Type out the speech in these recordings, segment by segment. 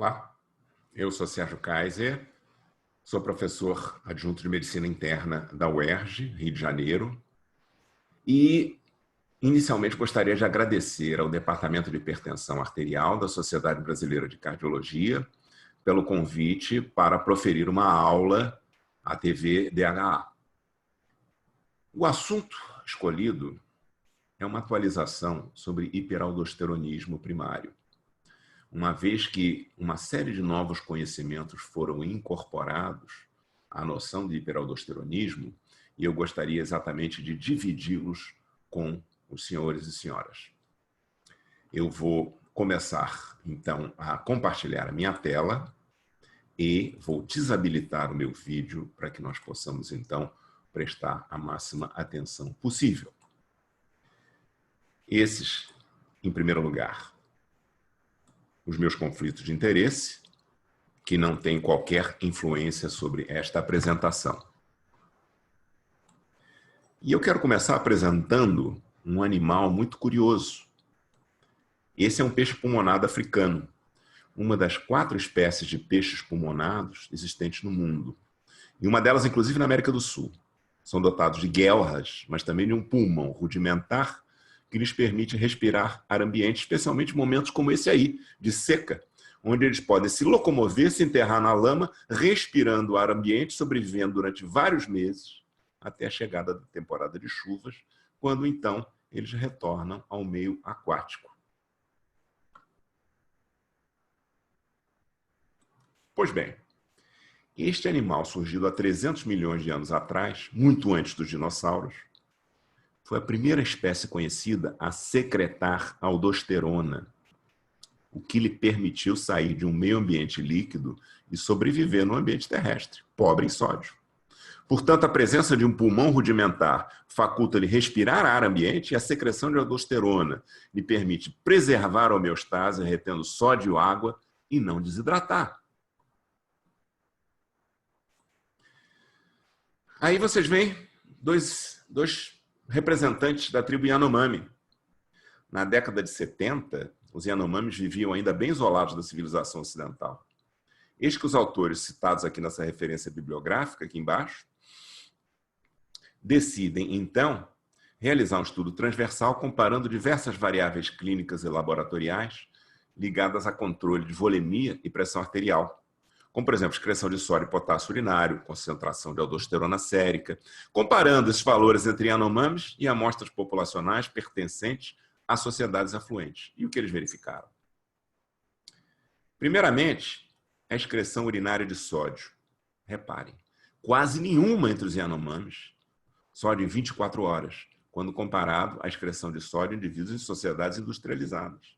Olá, eu sou Sérgio Kaiser, sou professor adjunto de Medicina Interna da UERJ, Rio de Janeiro, e inicialmente gostaria de agradecer ao Departamento de Hipertensão Arterial da Sociedade Brasileira de Cardiologia pelo convite para proferir uma aula à TV DHA. O assunto escolhido é uma atualização sobre hiperaldosteronismo primário, uma vez que uma série de novos conhecimentos foram incorporados à noção de hiperaldosteronismo, e eu gostaria exatamente de dividi-los com os senhores e senhoras. Eu vou começar, então, a compartilhar a minha tela e vou desabilitar o meu vídeo para que nós possamos, então, prestar a máxima atenção possível. Esses, em primeiro lugar, os meus conflitos de interesse, que não têm qualquer influência sobre esta apresentação. E eu quero começar apresentando um animal muito curioso. Esse é um peixe pulmonado africano, uma das 4 espécies de peixes pulmonados existentes no mundo. E uma delas, inclusive, na América do Sul. São dotados de guelras, mas também de um pulmão rudimentar que lhes permite respirar ar ambiente, especialmente em momentos como esse aí, de seca, onde eles podem se locomover, se enterrar na lama, respirando o ar ambiente, sobrevivendo durante vários meses, até a chegada da temporada de chuvas, quando então eles retornam ao meio aquático. Pois bem, este animal surgido há 300 milhões de anos atrás, muito antes dos dinossauros, foi a primeira espécie conhecida a secretar aldosterona, o que lhe permitiu sair de um meio ambiente líquido e sobreviver no ambiente terrestre, pobre em sódio. Portanto, a presença de um pulmão rudimentar faculta-lhe respirar ar ambiente, e a secreção de aldosterona lhe permite preservar a homeostase, retendo sódio e água e não desidratar. Aí vocês veem dois representantes da tribo Yanomami. Na década de 70, os Yanomamis viviam ainda bem isolados da civilização ocidental. Eis que os autores citados aqui nessa referência bibliográfica, aqui embaixo, decidem, então, realizar um estudo transversal comparando diversas variáveis clínicas e laboratoriais ligadas a controle de volemia e pressão arterial, como, por exemplo, excreção de sódio e potássio urinário, concentração de aldosterona sérica, comparando esses valores entre Yanomamis e amostras populacionais pertencentes a sociedades afluentes. E o que eles verificaram? Primeiramente, a excreção urinária de sódio. Reparem, quase nenhuma entre os Yanomamis, sódio em 24 horas, quando comparado à excreção de sódio em indivíduos em sociedades industrializadas.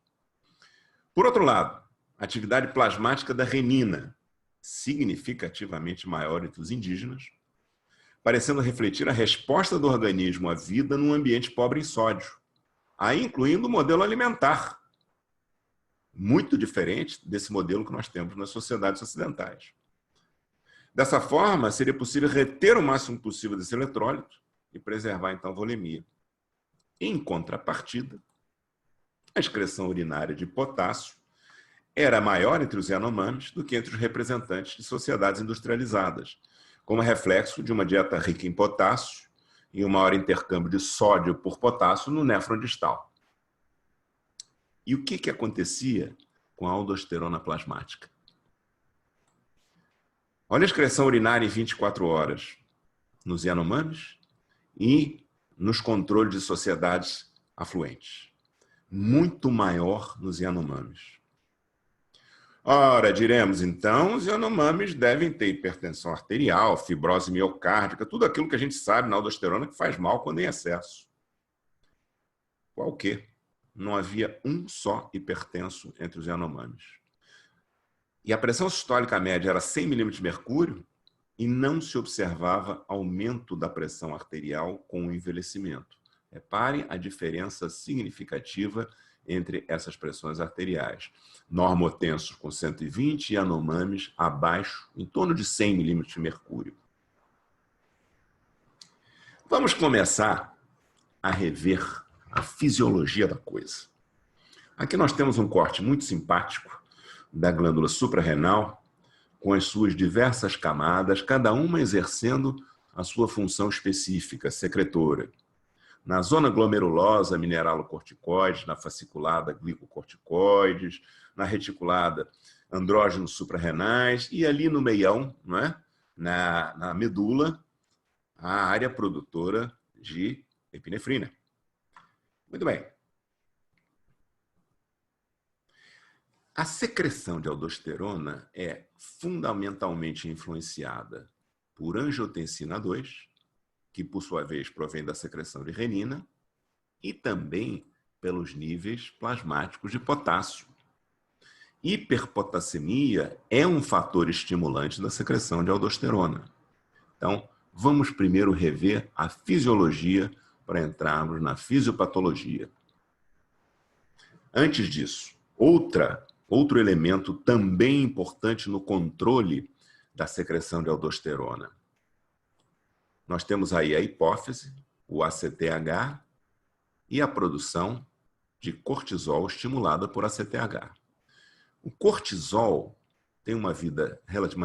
Por outro lado, a atividade plasmática da renina, significativamente maior entre os indígenas, parecendo refletir a resposta do organismo à vida num ambiente pobre em sódio, aí incluindo o modelo alimentar, muito diferente desse modelo que nós temos nas sociedades ocidentais. Dessa forma, seria possível reter o máximo possível desse eletrólito e preservar, então, a volemia. Em contrapartida, a excreção urinária de potássio era maior entre os Yanomamis do que entre os representantes de sociedades industrializadas, como reflexo de uma dieta rica em potássio e um maior intercâmbio de sódio por potássio no néfron distal. E o que acontecia com a aldosterona plasmática? Olha a excreção urinária em 24 horas nos Yanomamis e nos controles de sociedades afluentes. Muito maior nos Yanomamis. Ora, diremos então, os Yanomamis devem ter hipertensão arterial, fibrose miocárdica, tudo aquilo que a gente sabe na aldosterona que faz mal quando em excesso. Qual que? Não havia um só hipertenso entre os Yanomamis. E a pressão sistólica média era 100 milímetros de mercúrio e não se observava aumento da pressão arterial com o envelhecimento. Reparem a diferença significativa entre essas pressões arteriais. Normotensos com 120 e Yanomamis abaixo, em torno de 100 milímetros de mercúrio. Vamos começar a rever a fisiologia da coisa. Aqui nós temos um corte muito simpático da glândula suprarrenal, com as suas diversas camadas, cada uma exercendo a sua função específica, secretora. Na zona glomerulosa, mineralocorticoides, na fasciculada, glicocorticoides, na reticulada, andrógenos suprarrenais, e ali no meião, não é? na medula, a área produtora de epinefrina. Muito bem. A secreção de aldosterona é fundamentalmente influenciada por angiotensina 2, que por sua vez provém da secreção de renina, e também pelos níveis plasmáticos de potássio. Hiperpotassemia é um fator estimulante da secreção de aldosterona. Então, vamos primeiro rever a fisiologia para entrarmos na fisiopatologia. Antes disso, outro elemento também importante no controle da secreção de aldosterona. Nós temos aí a hipófise, o ACTH e a produção de cortisol estimulada por ACTH. O cortisol tem uma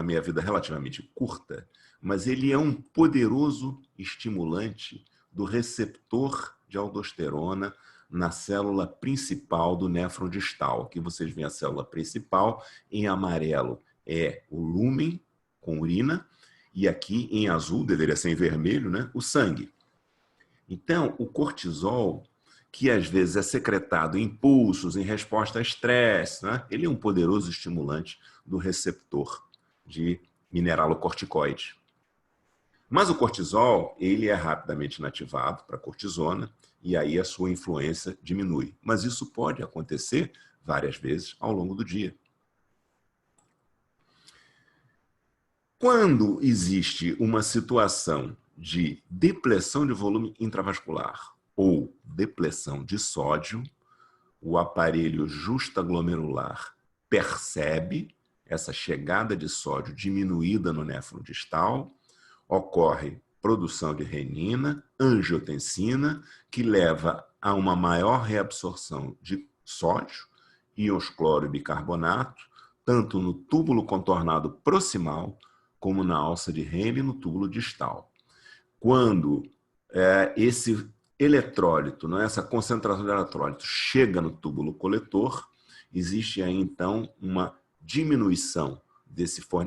meia-vida relativamente curta, mas ele é um poderoso estimulante do receptor de aldosterona na célula principal do néfron distal. Aqui vocês veem a célula principal, em amarelo é o lúmen com urina, e aqui em azul, deveria ser em vermelho, né, o sangue. Então, o cortisol, que às vezes é secretado em impulsos, em resposta a estresse, né, ele é um poderoso estimulante do receptor de mineralocorticoide. Mas o cortisol, ele é rapidamente inativado para a cortisona, e aí a sua influência diminui. Mas isso pode acontecer várias vezes ao longo do dia. Quando existe uma situação de depressão de volume intravascular ou depressão de sódio, o aparelho justaglomerular percebe essa chegada de sódio diminuída no néfron distal, ocorre produção de renina, angiotensina, que leva a uma maior reabsorção de sódio, íons cloro e bicarbonato, tanto no túbulo contornado proximal, como na alça de Henle e no túbulo distal. Quando esse eletrólito, essa concentração de eletrólito chega no túbulo coletor, existe aí então uma diminuição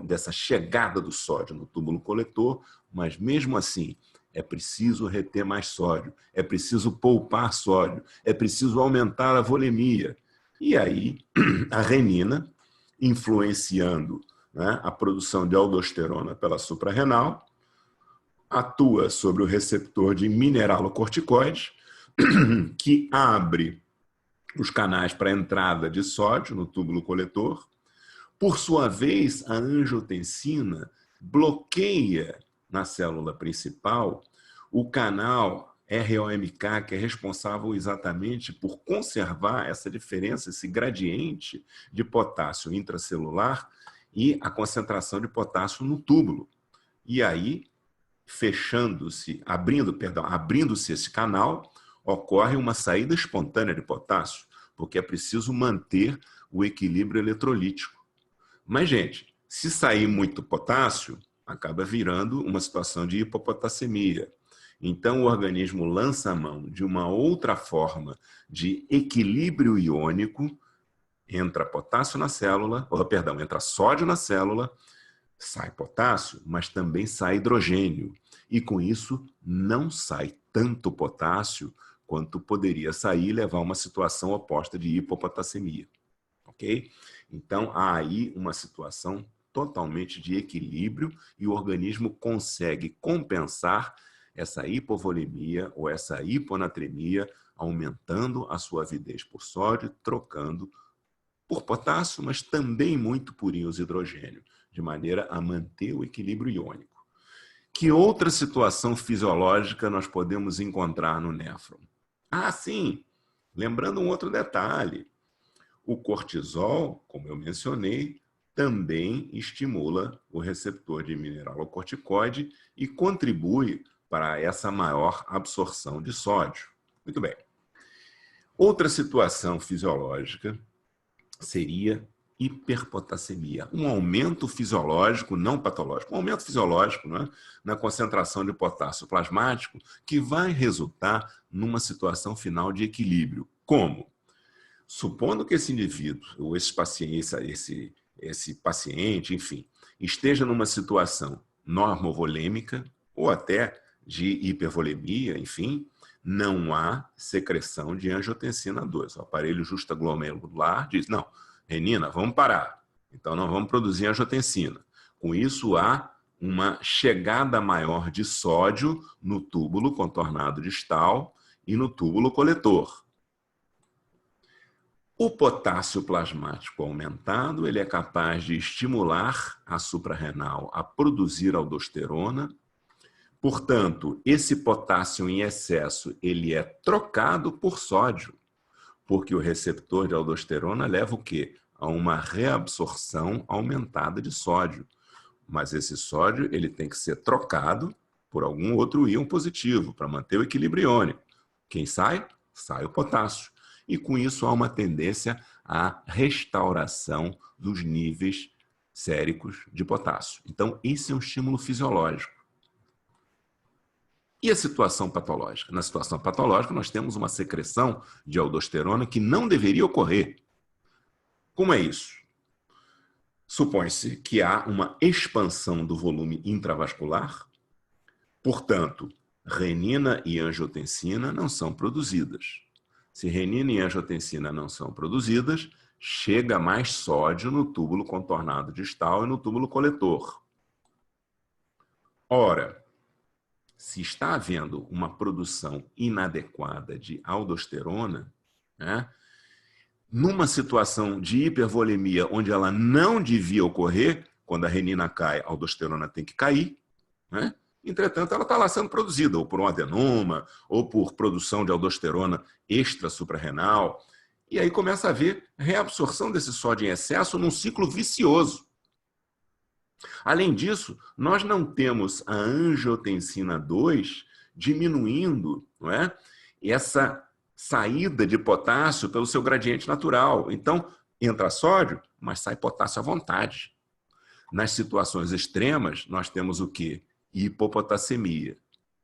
dessa chegada do sódio no túbulo coletor, mas mesmo assim é preciso reter mais sódio, é preciso poupar sódio, é preciso aumentar a volemia. E aí a renina, influenciando, né, a produção de aldosterona pela suprarrenal, atua sobre o receptor de mineralocorticoides, que abre os canais para a entrada de sódio no túbulo coletor. Por sua vez, a angiotensina bloqueia na célula principal o canal ROMK, que é responsável exatamente por conservar essa diferença, esse gradiente de potássio intracelular e a concentração de potássio no túbulo. E aí, abrindo-se esse canal, ocorre uma saída espontânea de potássio, porque é preciso manter o equilíbrio eletrolítico. Mas, gente, se sair muito potássio, acaba virando uma situação de hipopotassemia. Então, o organismo lança a mão de uma outra forma de equilíbrio iônico, entra potássio na célula, entra sódio na célula, sai potássio, mas também sai hidrogênio. E com isso, não sai tanto potássio quanto poderia sair e levar a uma situação oposta de hipopotassemia. Ok? Então, há aí uma situação totalmente de equilíbrio e o organismo consegue compensar essa hipovolemia ou essa hiponatremia, aumentando a sua avidez por sódio, trocando por potássio, mas também muito por íons de hidrogênio, de maneira a manter o equilíbrio iônico. Que outra situação fisiológica nós podemos encontrar no néfron? Ah, sim! Lembrando um outro detalhe. O cortisol, como eu mencionei, também estimula o receptor de mineralocorticoide e contribui para essa maior absorção de sódio. Muito bem. Outra situação fisiológica seria hiperpotassemia, um aumento fisiológico, não patológico, um aumento fisiológico, né, na concentração de potássio plasmático, que vai resultar numa situação final de equilíbrio. Como? Supondo que esse indivíduo, ou esse paciente, enfim, esteja numa situação normovolêmica ou até de hipervolemia, enfim, não há secreção de angiotensina 2. O aparelho justaglomerular diz, não, renina, vamos parar. Então, não vamos produzir angiotensina. Com isso, há uma chegada maior de sódio no túbulo contornado distal e no túbulo coletor. O potássio plasmático aumentado, ele é capaz de estimular a suprarrenal a produzir aldosterona. Portanto, esse potássio em excesso, ele é trocado por sódio, porque o receptor de aldosterona leva o quê? A uma reabsorção aumentada de sódio. Mas esse sódio, ele tem que ser trocado por algum outro íon positivo, para manter o equilíbrio iônico. Quem sai? Sai o potássio. E com isso há uma tendência à restauração dos níveis séricos de potássio. Então, esse é um estímulo fisiológico. E a situação patológica? Na situação patológica, nós temos uma secreção de aldosterona que não deveria ocorrer. Como é isso? Supõe-se que há uma expansão do volume intravascular, portanto, renina e angiotensina não são produzidas. Se renina e angiotensina não são produzidas, chega mais sódio no túbulo contornado distal e no túbulo coletor. Ora, se está havendo uma produção inadequada de aldosterona, né, numa situação de hipervolemia onde ela não devia ocorrer, quando a renina cai, a aldosterona tem que cair, né? Entretanto, ela está lá sendo produzida, ou por um adenoma, ou por produção de aldosterona extra-suprarrenal. E aí começa a haver reabsorção desse sódio em excesso num ciclo vicioso. Além disso, nós não temos a angiotensina 2 diminuindo, não é, essa saída de potássio pelo seu gradiente natural. Então, entra sódio, mas sai potássio à vontade. Nas situações extremas, nós temos o quê? Hipopotassemia.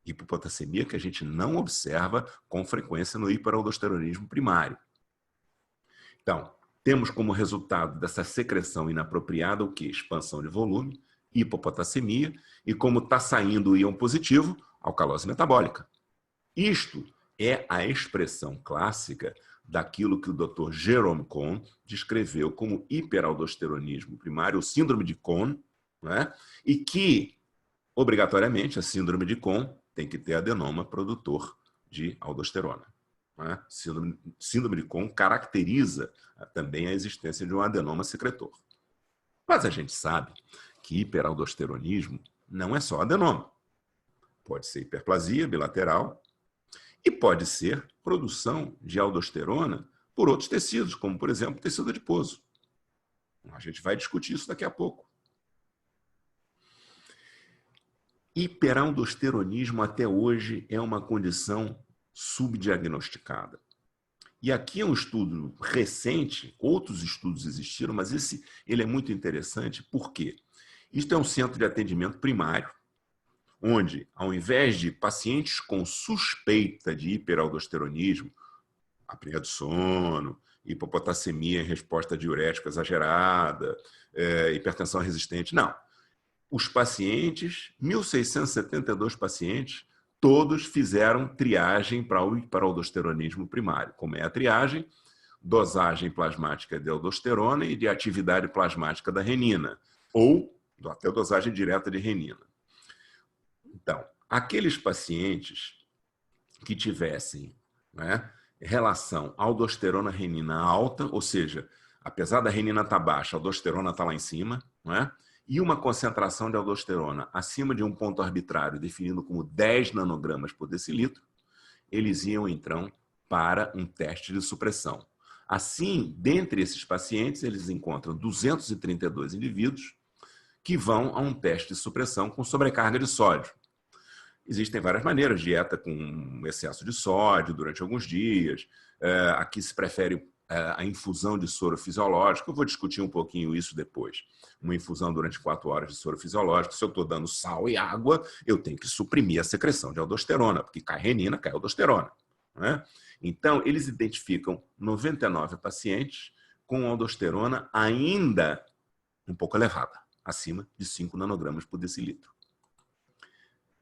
Hipopotassemia que a gente não observa com frequência no hiperaldosteronismo primário. Então, temos como resultado dessa secreção inapropriada o quê? Expansão de volume, hipopotassemia, e como está saindo o íon positivo, alcalose metabólica. Isto é a expressão clássica daquilo que o Dr. Jerome Cohn descreveu como hiperaldosteronismo primário, o síndrome de Cohn, né? E que obrigatoriamente, a síndrome de Cohn tem que ter adenoma produtor de aldosterona. Né? Síndrome de Cohn caracteriza também a existência de um adenoma secretor. Mas a gente sabe que hiperaldosteronismo não é só adenoma. Pode ser hiperplasia bilateral e pode ser produção de aldosterona por outros tecidos, como, por exemplo, tecido adiposo. A gente vai discutir isso daqui a pouco. Hiperaldosteronismo até hoje é uma condição subdiagnosticada. E aqui é um estudo recente, outros estudos existiram, mas ele é muito interessante porque isto é um centro de atendimento primário, onde, ao invés de pacientes com suspeita de hiperaldosteronismo, apneia do sono, hipopotassemia em resposta diurética exagerada, hipertensão resistente, não. Os pacientes, 1.672 pacientes, todos fizeram triagem para o hiperaldosteronismo primário. Como é a triagem? Dosagem plasmática de aldosterona e de atividade plasmática da renina, ou até dosagem direta de renina. Então, aqueles pacientes que tivessem, né, relação aldosterona-renina alta, ou seja, apesar da renina estar baixa, a aldosterona está lá em cima, não é? E uma concentração de aldosterona acima de um ponto arbitrário, definido como 10 nanogramas por decilitro, eles iam, então, para um teste de supressão. Assim, dentre esses pacientes, eles encontram 232 indivíduos que vão a um teste de supressão com sobrecarga de sódio. Existem várias maneiras, dieta com excesso de sódio durante alguns dias. Aqui se prefere a infusão de soro fisiológico. Eu vou discutir um pouquinho isso depois. Uma infusão durante 4 horas de soro fisiológico. Se eu estou dando sal e água, eu tenho que suprimir a secreção de aldosterona, porque cai renina, cai aldosterona. Né? Então, eles identificam 99 pacientes com aldosterona ainda um pouco elevada, acima de 5 nanogramas por decilitro.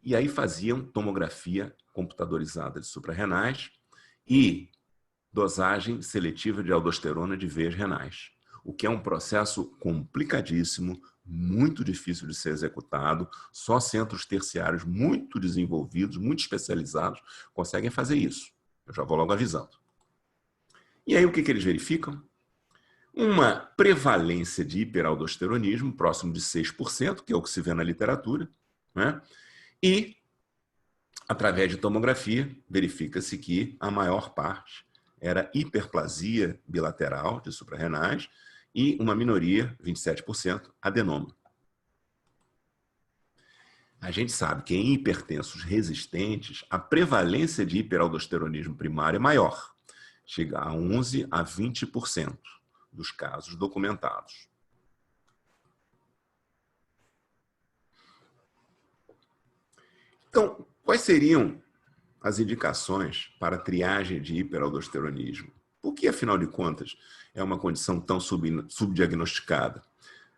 E aí faziam tomografia computadorizada de suprarrenais e dosagem seletiva de aldosterona de veias renais, o que é um processo complicadíssimo, muito difícil de ser executado. Só centros terciários muito desenvolvidos, muito especializados, conseguem fazer isso. Eu já vou logo avisando. E aí o que eles verificam? Uma prevalência de hiperaldosteronismo próximo de 6%, que é o que se vê na literatura, né? E, através de tomografia, verifica-se que a maior parte era hiperplasia bilateral de suprarrenais e uma minoria, 27%, adenoma. A gente sabe que em hipertensos resistentes, a prevalência de hiperaldosteronismo primário é maior, chega a 11% a 20% dos casos documentados. Então, quais seriam as indicações para triagem de hiperaldosteronismo? Porque, afinal de contas, é uma condição tão subdiagnosticada?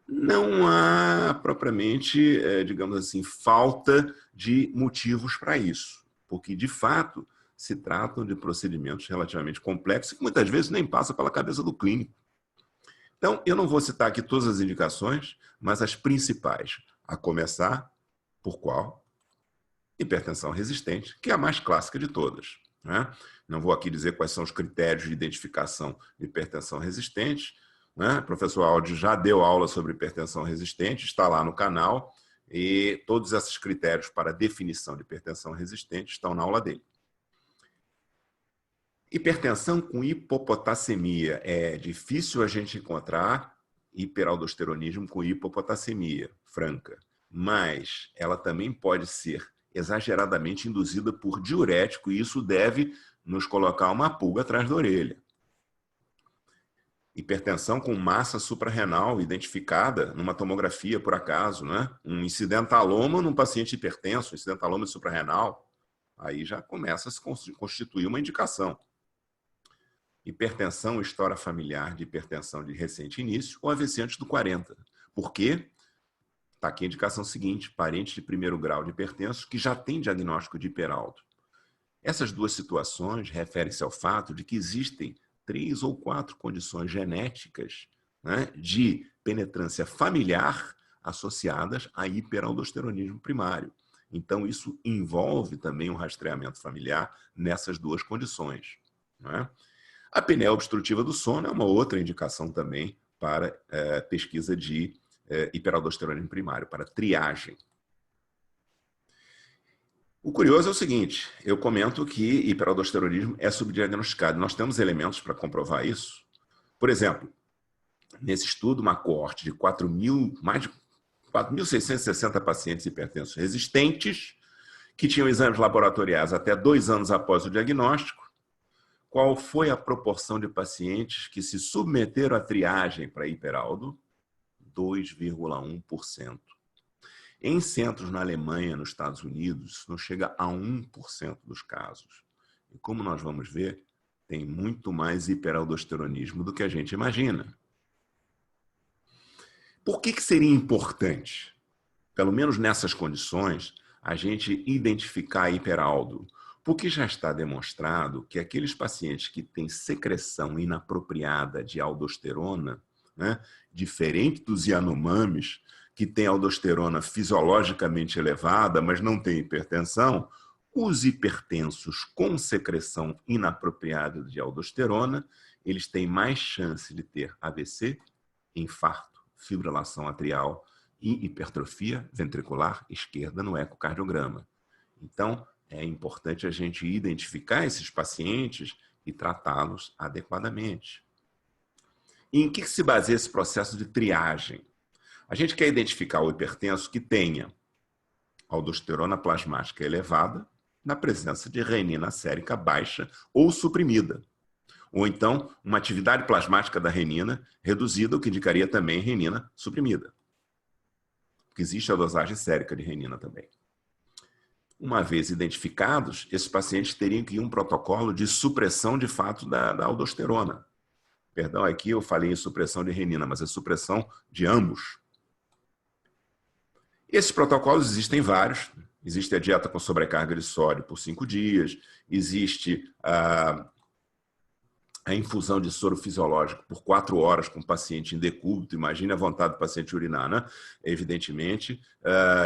Não há, propriamente, digamos assim, falta de motivos para isso, porque, de fato, se tratam de procedimentos relativamente complexos que muitas vezes nem passam pela cabeça do clínico. Então, eu não vou citar aqui todas as indicações, mas as principais, a começar por qual? Hipertensão resistente, que é a mais clássica de todas. Né? Não vou aqui dizer quais são os critérios de identificação de hipertensão resistente. Né? O professor Aldi já deu aula sobre hipertensão resistente, está lá no canal, e todos esses critérios para definição de hipertensão resistente estão na aula dele. Hipertensão com hipopotassemia. É difícil a gente encontrar hiperaldosteronismo com hipopotassemia franca, mas ela também pode ser exageradamente induzida por diurético, e isso deve nos colocar uma pulga atrás da orelha. Hipertensão com massa suprarrenal identificada numa tomografia, por acaso, né? Um incidentaloma num paciente hipertenso, incidentaloma suprarrenal, aí já começa a se constituir uma indicação. Hipertensão, história familiar de hipertensão de recente início ou AVC antes do 40. Por quê? Está aqui a indicação seguinte: parente de primeiro grau de hipertenso que já tem diagnóstico de hiperaldo. Essas duas situações referem-se ao fato de que existem 3 ou 4 condições genéticas, né, de penetrância familiar associadas a hiperaldosteronismo primário. Então, isso envolve também um rastreamento familiar nessas duas condições. Né? A apneia obstrutiva do sono é uma outra indicação também para pesquisa de hiperaldosteronismo primário, para triagem. O curioso é o seguinte: eu comento que hiperaldosteronismo é subdiagnosticado. Nós temos elementos para comprovar isso. Por exemplo, nesse estudo, uma coorte de mais de 4.660 pacientes hipertensos resistentes, que tinham exames laboratoriais até 2 anos após o diagnóstico, qual foi a proporção de pacientes que se submeteram à triagem para hiperaldo? 2,1%. Em centros na Alemanha, nos Estados Unidos, não chega a 1% dos casos. E como nós vamos ver, tem muito mais hiperaldosteronismo do que a gente imagina. Por que seria importante, pelo menos nessas condições, a gente identificar hiperaldo? Porque já está demonstrado que aqueles pacientes que têm secreção inapropriada de aldosterona, né, diferente dos Yanomamis, que têm aldosterona fisiologicamente elevada, mas não têm hipertensão, os hipertensos com secreção inapropriada de aldosterona, eles têm mais chance de ter AVC, infarto, fibrilação atrial e hipertrofia ventricular esquerda no ecocardiograma. Então, é importante a gente identificar esses pacientes e tratá-los adequadamente. E em que se baseia esse processo de triagem? A gente quer identificar o hipertenso que tenha aldosterona plasmática elevada na presença de renina sérica baixa ou suprimida. Ou então, uma atividade plasmática da renina reduzida, o que indicaria também renina suprimida. Porque existe a dosagem sérica de renina também. Uma vez identificados, esses pacientes teriam que ir um protocolo de supressão de fato da aldosterona. Perdão, aqui eu falei em supressão de renina, mas é supressão de ambos. Esses protocolos existem vários. Existe a dieta com sobrecarga de sódio por 5 dias, existe a infusão de soro fisiológico por 4 horas com o paciente em decúbito. Imagine a vontade do paciente urinar, né? Evidentemente,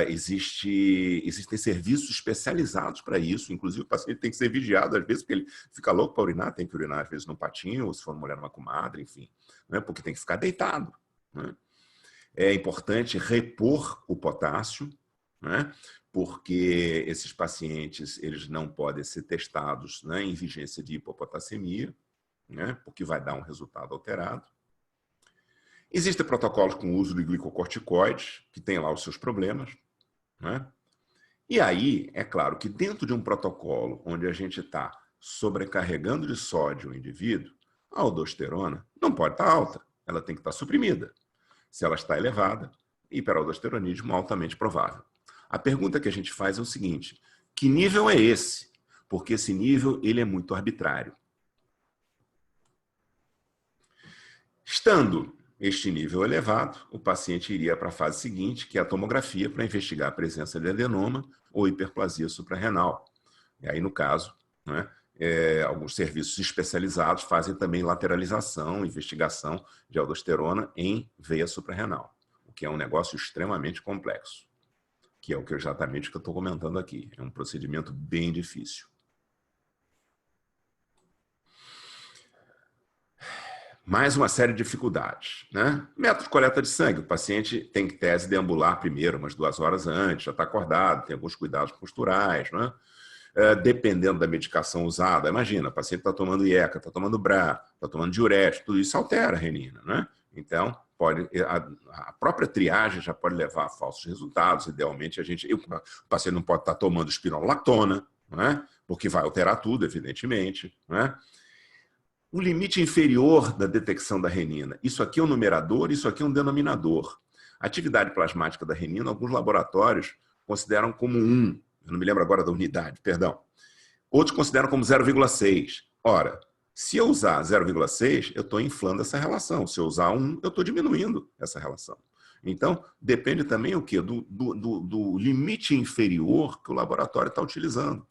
existem serviços especializados para isso. Inclusive, o paciente tem que ser vigiado, às vezes, porque ele fica louco para urinar, tem que urinar, às vezes, num patinho, ou se for uma mulher, numa comadre, enfim, né? Porque tem que ficar deitado, né? É importante repor o potássio, né? Porque esses pacientes eles não podem ser testados, né, em vigência de hipopotassemia, né, porque vai dar um resultado alterado. Existem protocolos com uso de glicocorticoides, que tem lá os seus problemas, né? E aí, é claro que dentro de um protocolo onde a gente está sobrecarregando de sódio o indivíduo, a aldosterona não pode estar alta, ela tem que estar suprimida. Se ela está elevada, hiperaldosteronismo altamente provável. A pergunta que a gente faz é o seguinte: que nível é esse? Porque esse nível ele é muito arbitrário. Estando este nível elevado, o paciente iria para a fase seguinte, que é a tomografia, para investigar a presença de adenoma ou hiperplasia suprarrenal. E aí, no caso, né, alguns serviços especializados fazem também lateralização, investigação de aldosterona em veia suprarrenal, o que é um negócio extremamente complexo, que é o que exatamente que eu estou comentando aqui. É um procedimento bem difícil. Mais uma série de dificuldades, né? Método de coleta de sangue. O paciente tem que tese deambular primeiro, umas 2 horas antes, já está acordado, tem alguns cuidados posturais, né? Dependendo da medicação usada, imagina, o paciente está tomando IECA, está tomando BRA, está tomando diurético, tudo isso altera a renina, né? Então, a própria triagem já pode levar a falsos resultados. Idealmente, o paciente não pode estar tomando espironolactona, né? Porque vai alterar tudo, evidentemente, né? O limite inferior da detecção da renina. Isso aqui é um numerador, isso aqui é um denominador. A atividade plasmática da renina, alguns laboratórios consideram como 1. Eu não me lembro agora da unidade, perdão. Outros consideram como 0,6. Ora, se eu usar 0,6, eu estou inflando essa relação. Se eu usar 1, eu estou diminuindo essa relação. Então, depende também o quê? Do limite inferior que o laboratório está utilizando,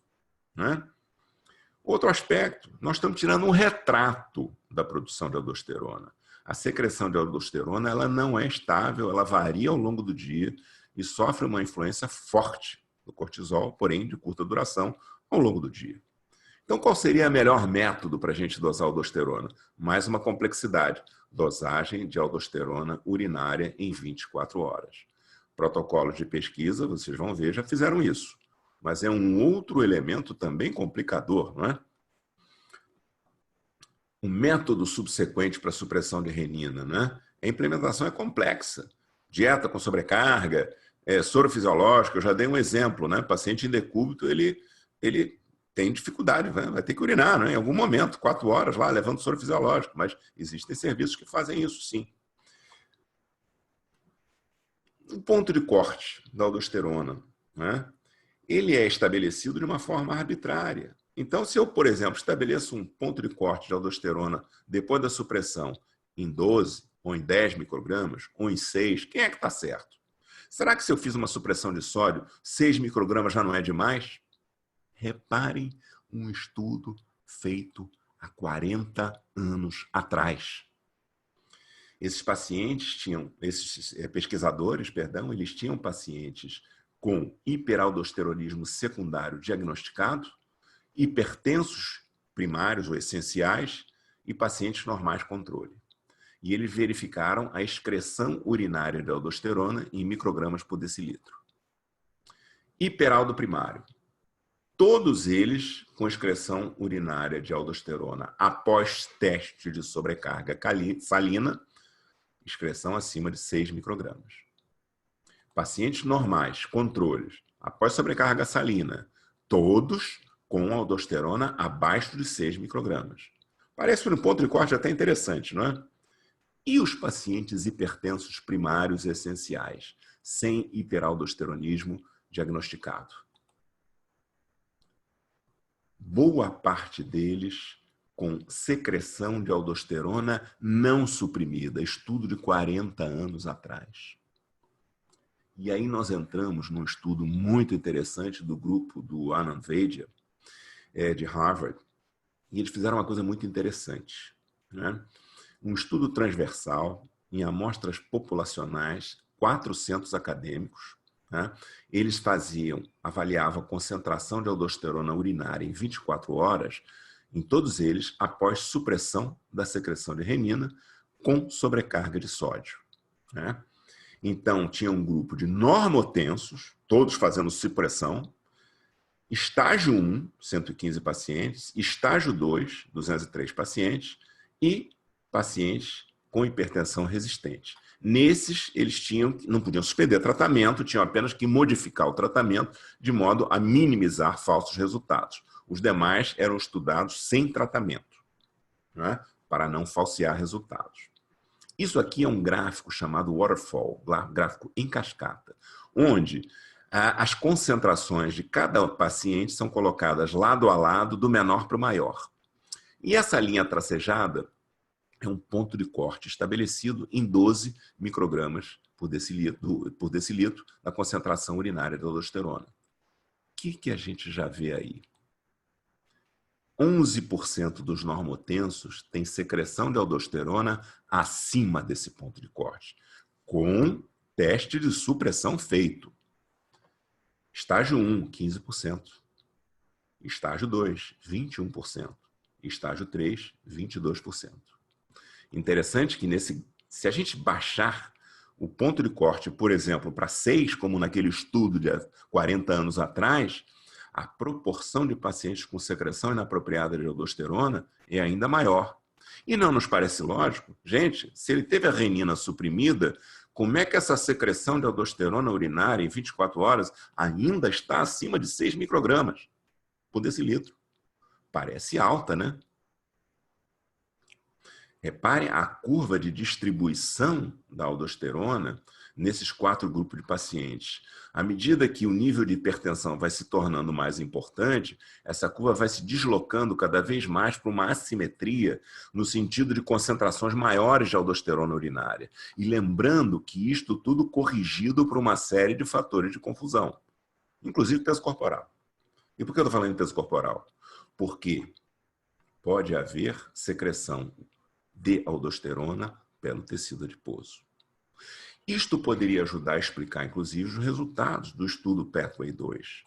né? Outro aspecto, nós estamos tirando um retrato da produção de aldosterona. A secreção de aldosterona ela não é estável, ela varia ao longo do dia e sofre uma influência forte do cortisol, porém de curta duração, ao longo do dia. Então, qual seria o melhor método para a gente dosar aldosterona? Mais uma complexidade. Dosagem de aldosterona urinária em 24 horas. Protocolos de pesquisa, vocês vão ver, já fizeram isso. Mas é um outro elemento também complicador, não é? Um método subsequente para a supressão de renina, né? A implementação é complexa. Dieta com sobrecarga, soro fisiológico, eu já dei um exemplo, né? Paciente em decúbito, ele tem dificuldade, vai ter que urinar, né? Em algum momento, 4 horas lá, levando soro fisiológico, mas existem serviços que fazem isso, sim. O ponto de corte da aldosterona, né? Ele é estabelecido de uma forma arbitrária. Então, se eu, por exemplo, estabeleço um ponto de corte de aldosterona depois da supressão em 12 ou em 10 microgramas, ou em 6, quem é que está certo? Será que se eu fiz uma supressão de sódio, 6 microgramas já não é demais? Reparem um estudo feito há 40 anos atrás. Esses pesquisadores, eles tinham pacientes com hiperaldosteronismo secundário diagnosticado, hipertensos primários ou essenciais e pacientes normais controle. E eles verificaram a excreção urinária de aldosterona em microgramas por decilitro. Hiperaldo primário. Todos eles com excreção urinária de aldosterona após teste de sobrecarga salina, excreção acima de 6 microgramas. Pacientes normais, controles, após sobrecarga salina, todos com aldosterona abaixo de 6 microgramas. Parece um ponto de corte até interessante, não é? E os pacientes hipertensos primários essenciais, sem hiperaldosteronismo diagnosticado? Boa parte deles com secreção de aldosterona não suprimida, estudo de 40 anos atrás. E aí nós entramos num estudo muito interessante do grupo do Anand Vaidya, de Harvard, e eles fizeram uma coisa muito interessante, né? Um estudo transversal em amostras populacionais, 400 acadêmicos, né? Eles avaliavam a concentração de aldosterona urinária em 24 horas, em todos eles, após supressão da secreção de renina com sobrecarga de sódio, né? Então, tinha um grupo de normotensos, todos fazendo supressão, estágio 1, 115 pacientes, estágio 2, 203 pacientes, e pacientes com hipertensão resistente. Nesses, eles não podiam suspender tratamento, tinham apenas que modificar o tratamento de modo a minimizar falsos resultados. Os demais eram estudados sem tratamento, né, para não falsear resultados. Isso aqui é um gráfico chamado waterfall, gráfico em cascata, onde as concentrações de cada paciente são colocadas lado a lado, do menor para o maior. E essa linha tracejada é um ponto de corte estabelecido em 12 microgramas por decilitro da concentração urinária de aldosterona. O que a gente já vê aí? 11% dos normotensos têm secreção de aldosterona acima desse ponto de corte, com teste de supressão feito. Estágio 1, 15%. Estágio 2, 21%. Estágio 3, 22%. Interessante que se a gente baixar o ponto de corte, por exemplo, para 6, como naquele estudo de 40 anos atrás, a proporção de pacientes com secreção inapropriada de aldosterona é ainda maior. E não nos parece lógico? Gente, se ele teve a renina suprimida, como é que essa secreção de aldosterona urinária em 24 horas ainda está acima de 6 microgramas por decilitro? Parece alta, né? Reparem a curva de distribuição da aldosterona nesses 4 grupos de pacientes. À medida que o nível de hipertensão vai se tornando mais importante, essa curva vai se deslocando cada vez mais para uma assimetria no sentido de concentrações maiores de aldosterona urinária. E lembrando que isto tudo corrigido por uma série de fatores de confusão, inclusive peso corporal. E por que eu estou falando em peso corporal? Porque pode haver secreção de aldosterona pelo tecido adiposo. Isto poderia ajudar a explicar, inclusive, os resultados do estudo Pathway 2.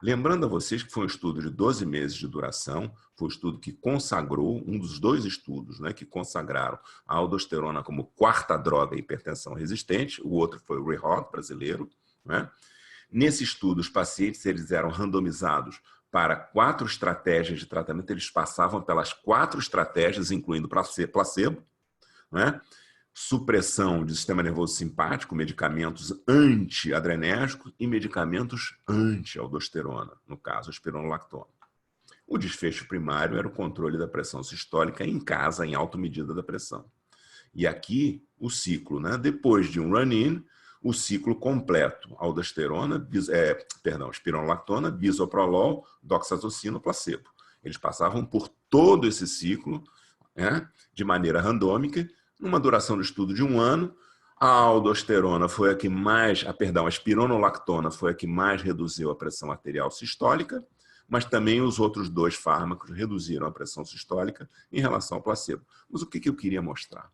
Lembrando a vocês que foi um estudo de 12 meses de duração, foi um estudo que consagrou, um dos 2 estudos, né, que consagraram a aldosterona como 4ª droga em hipertensão resistente, o outro foi o REHOT brasileiro, né? Nesse estudo, os pacientes eles eram randomizados para 4 estratégias de tratamento, eles passavam pelas 4 estratégias, incluindo placebo, né? Supressão do sistema nervoso simpático, medicamentos anti-adrenérgicos e medicamentos anti-aldosterona, no caso, a espironolactona. O desfecho primário era o controle da pressão sistólica em casa, em automedida da pressão. E aqui, o ciclo, né? Depois de um run-in, o ciclo completo, aldosterona, espironolactona, bisoprolol, doxazocina, placebo. Eles passavam por todo esse ciclo, né, de maneira randômica, numa duração do estudo de 1 ano. A aldosterona foi a que mais, a espironolactona foi a que mais reduziu a pressão arterial sistólica, mas também os outros 2 fármacos reduziram a pressão sistólica em relação ao placebo. Mas o que eu queria mostrar?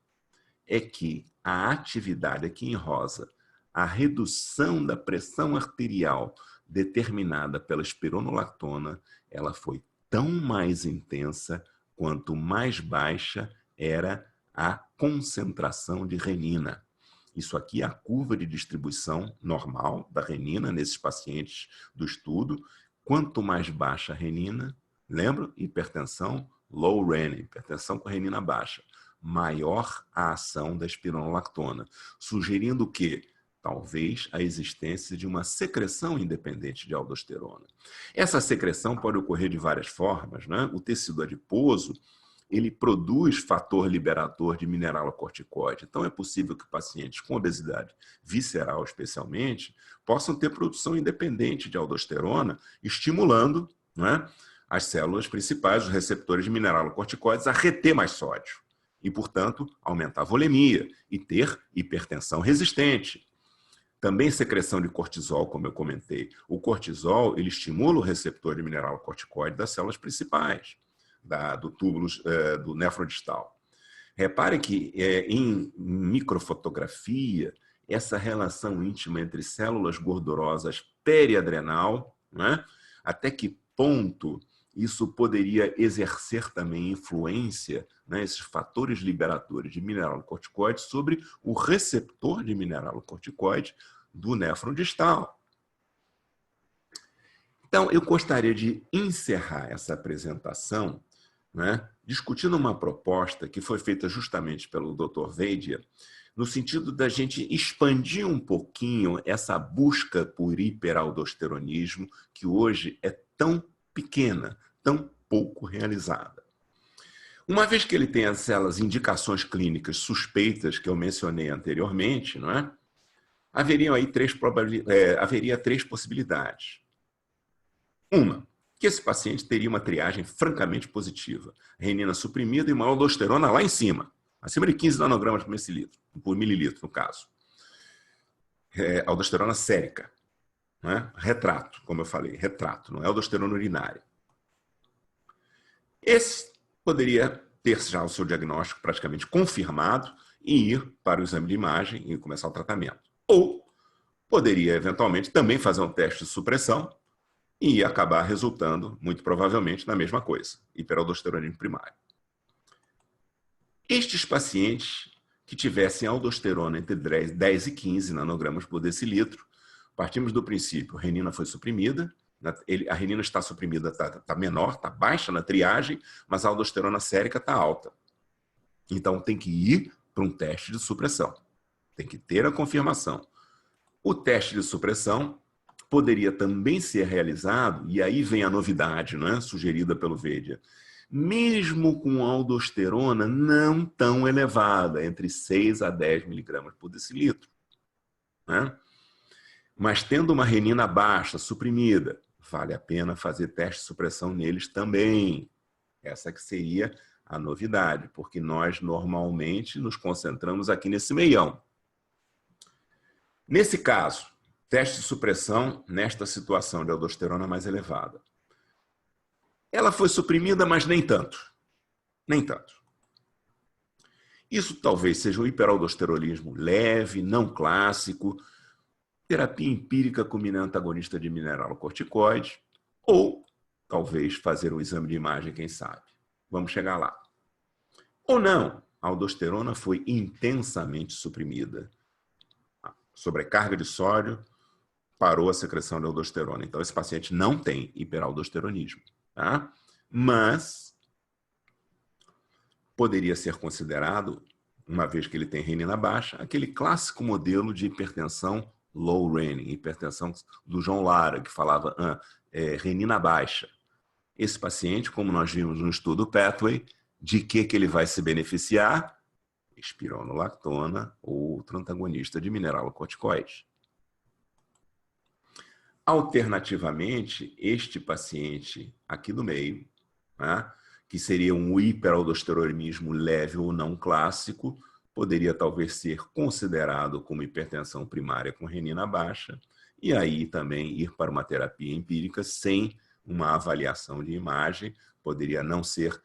É que a atividade aqui em rosa, a redução da pressão arterial determinada pela espironolactona, ela foi tão mais intensa quanto mais baixa era a concentração de renina. Isso aqui é a curva de distribuição normal da renina nesses pacientes do estudo. Quanto mais baixa a renina, lembra? Hipertensão, low renin, hipertensão com renina baixa, maior a ação da espironolactona, sugerindo que talvez a existência de uma secreção independente de aldosterona. Essa secreção pode ocorrer de várias formas, né? O tecido adiposo, ele produz fator liberador de mineralocorticoide. Então, é possível que pacientes com obesidade visceral, especialmente, possam ter produção independente de aldosterona, estimulando, né, as células principais, os receptores de mineralocorticoides, a reter mais sódio e, portanto, aumentar a volemia e ter hipertensão resistente. Também secreção de cortisol, como eu comentei. O cortisol, ele estimula o receptor de mineralocorticoide das células principais, do túbulo do nefrodistal. Repare que em microfotografia, essa relação íntima entre células gordurosas periadrenal, né, até que ponto isso poderia exercer também influência, né, esses fatores liberadores de mineralocorticoide sobre o receptor de mineralocorticoide do néfron distal. Então, eu gostaria de encerrar essa apresentação, né, discutindo uma proposta que foi feita justamente pelo Dr. Veidia, no sentido da gente expandir um pouquinho essa busca por hiperaldosteronismo, que hoje é tão pequena, tão pouco realizada. Uma vez que ele tem aquelas indicações clínicas suspeitas que eu mencionei anteriormente, não é? Haveria três possibilidades. Uma, que esse paciente teria uma triagem francamente positiva. Renina suprimida e uma aldosterona lá em cima, acima de 15 nanogramas por mililitro, no caso. Aldosterona sérica. Né? Retrato, como eu falei, retrato, não é aldosterona urinária. Esse poderia ter já o seu diagnóstico praticamente confirmado e ir para o exame de imagem e começar o tratamento. Ou poderia, eventualmente, também fazer um teste de supressão e acabar resultando, muito provavelmente, na mesma coisa, hiperaldosteronismo primário. Estes pacientes que tivessem aldosterona entre 10 e 15 nanogramas por decilitro, partimos do princípio, a renina foi suprimida, a renina está suprimida, está menor, está baixa na triagem, mas a aldosterona sérica está alta. Então, tem que ir para um teste de supressão. Tem que ter a confirmação. O teste de supressão poderia também ser realizado, e aí vem a novidade, não é? Sugerida pelo Veidia, mesmo com aldosterona não tão elevada, entre 6 a 10 miligramas por decilitro. Né? Mas tendo uma renina baixa, suprimida, vale a pena fazer teste de supressão neles também. Essa que seria a novidade, porque nós normalmente nos concentramos aqui nesse meião. Nesse caso, teste de supressão nesta situação de aldosterona mais elevada. Ela foi suprimida, mas nem tanto. Nem tanto. Isso talvez seja um hiperaldosteronismo leve, não clássico, terapia empírica com antagonista de mineralocorticoide, ou talvez fazer um exame de imagem, quem sabe. Vamos chegar lá. Ou não, a aldosterona foi intensamente suprimida. A sobrecarga de sódio parou a secreção de aldosterona. Então, esse paciente não tem hiperaldosteronismo. Tá? Mas poderia ser considerado, uma vez que ele tem renina baixa, aquele clássico modelo de hipertensão low renin, hipertensão do João Lara, que falava renina baixa. Esse paciente, como nós vimos no estudo Pathway, de que ele vai se beneficiar? Espironolactona, outro antagonista de mineralocorticoide. Alternativamente, este paciente aqui do meio, né, que seria um hiperaldosteronismo leve ou não clássico, poderia talvez ser considerado como hipertensão primária com renina baixa, e aí também ir para uma terapia empírica sem uma avaliação de imagem, poderia não ser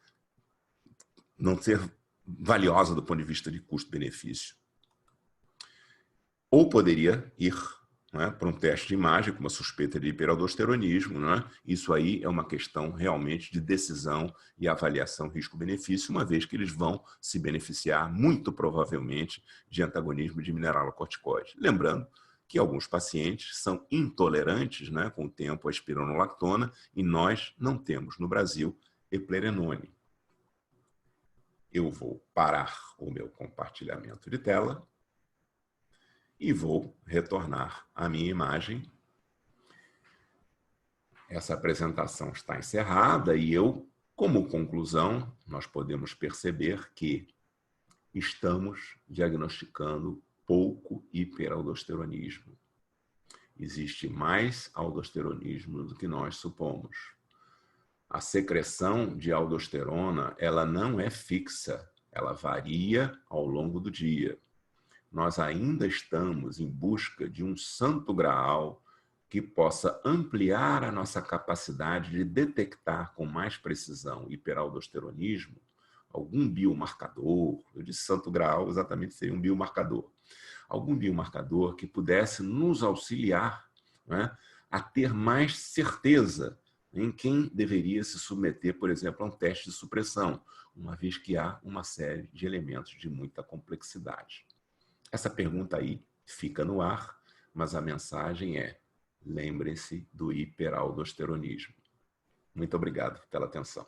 valiosa do ponto de vista de custo-benefício. Ou poderia ir, né, para um teste de imagem com uma suspeita de hiperaldosteronismo. Né? Isso aí é uma questão realmente de decisão e avaliação risco-benefício, uma vez que eles vão se beneficiar, muito provavelmente, de antagonismo de mineralocorticoide. Lembrando que alguns pacientes são intolerantes, né, com o tempo, à espironolactona, e nós não temos no Brasil eplerenone. Eu vou parar o meu compartilhamento de tela e vou retornar à minha imagem. Essa apresentação está encerrada e eu Como conclusão, nós podemos perceber que estamos diagnosticando pouco hiperaldosteronismo. Existe mais aldosteronismo do que nós supomos. A secreção de aldosterona, ela não é fixa, ela varia ao longo do dia. Nós ainda estamos em busca de um santo graal que possa ampliar a nossa capacidade de detectar com mais precisão hiperaldosteronismo, algum biomarcador. Eu disse santo graal, exatamente seria um biomarcador. Algum biomarcador que pudesse nos auxiliar, né, a ter mais certeza em quem deveria se submeter, por exemplo, a um teste de supressão, uma vez que há uma série de elementos de muita complexidade. Essa pergunta aí fica no ar, mas a mensagem é: lembrem-se do hiperaldosteronismo. Muito obrigado pela atenção.